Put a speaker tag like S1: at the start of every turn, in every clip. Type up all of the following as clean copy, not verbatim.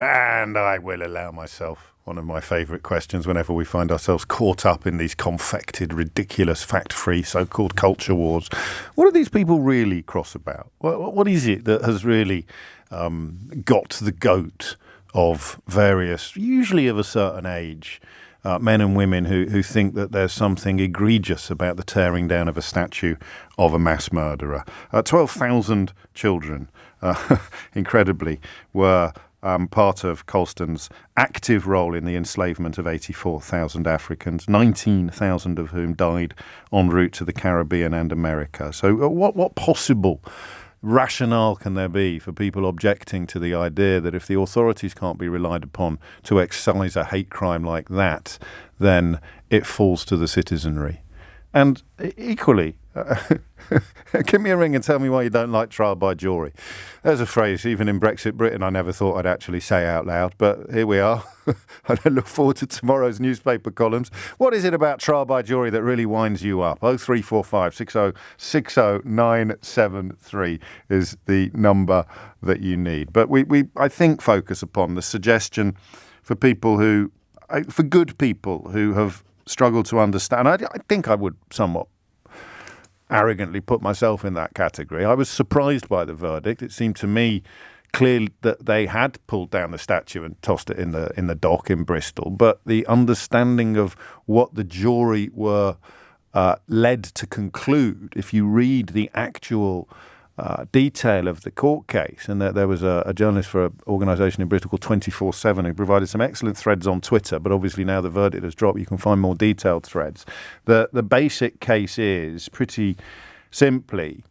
S1: And I will allow myself one of my favourite questions whenever we find ourselves caught up in these confected, ridiculous, fact-free so-called culture wars. What are these people really cross about? What is it that has really got the goat of various, usually of a certain age, men and women who think that there's something egregious about the tearing down of a statue of a mass murderer? 12,000 children, incredibly, were part of Colston's active role in the enslavement of 84,000 Africans, 19,000 of whom died en route to the Caribbean and America. So what possible rationale can there be for people objecting to the idea that if the authorities can't be relied upon to excise a hate crime like that, then it falls to the citizenry? And equally, give me a ring and tell me why you don't like trial by jury. There's a phrase, even in Brexit Britain, I never thought I'd actually say out loud, but here we are. I look forward to tomorrow's newspaper columns. What is it about trial by jury that really winds you up? 0345 60 973 is the number that you need. But we I think, focus upon the suggestion for good people who have struggled to understand. I think I would somewhat arrogantly put myself in that category. I was surprised by the verdict. It seemed to me clear that they had pulled down the statue and tossed it in the dock in Bristol. But the understanding of what the jury were led to conclude, if you read the actual detail of the court case, and that there was a journalist for an organisation in Bristol called 24/7 who provided some excellent threads on Twitter, but obviously now the verdict has dropped, you can find more detailed threads. The basic case is pretty simply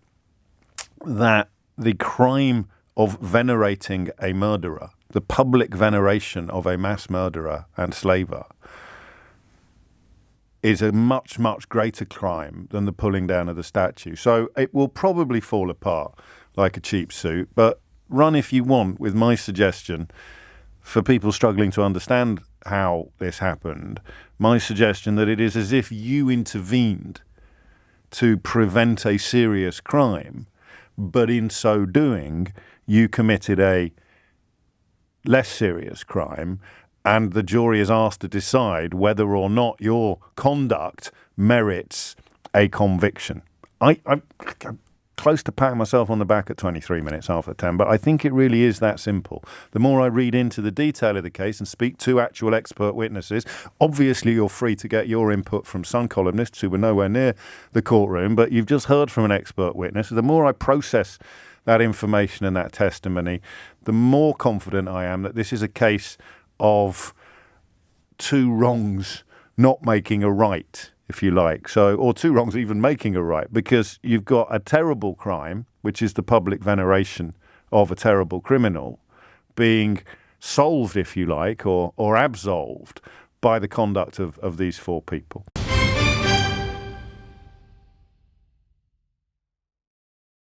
S1: that the crime of venerating a murderer, the public veneration of a mass murderer and slaver, is a much, much greater crime than the pulling down of the statue. So it will probably fall apart like a cheap suit, but run if you want with my suggestion for people struggling to understand how this happened, my suggestion that it is as if you intervened to prevent a serious crime, but in so doing, you committed a less serious crime, and the jury is asked to decide whether or not your conduct merits a conviction. I'm close to patting myself on the back at 23 minutes after 10, but I think it really is that simple. The more I read into the detail of the case and speak to actual expert witnesses, obviously you're free to get your input from Sun columnists who were nowhere near the courtroom, but you've just heard from an expert witness. The more I process that information and that testimony, the more confident I am that this is a case of two wrongs not making a right, if you like. So, or two wrongs even making a right, because you've got a terrible crime, which is the public veneration of a terrible criminal, being solved, if you like, or absolved by the conduct of these four people.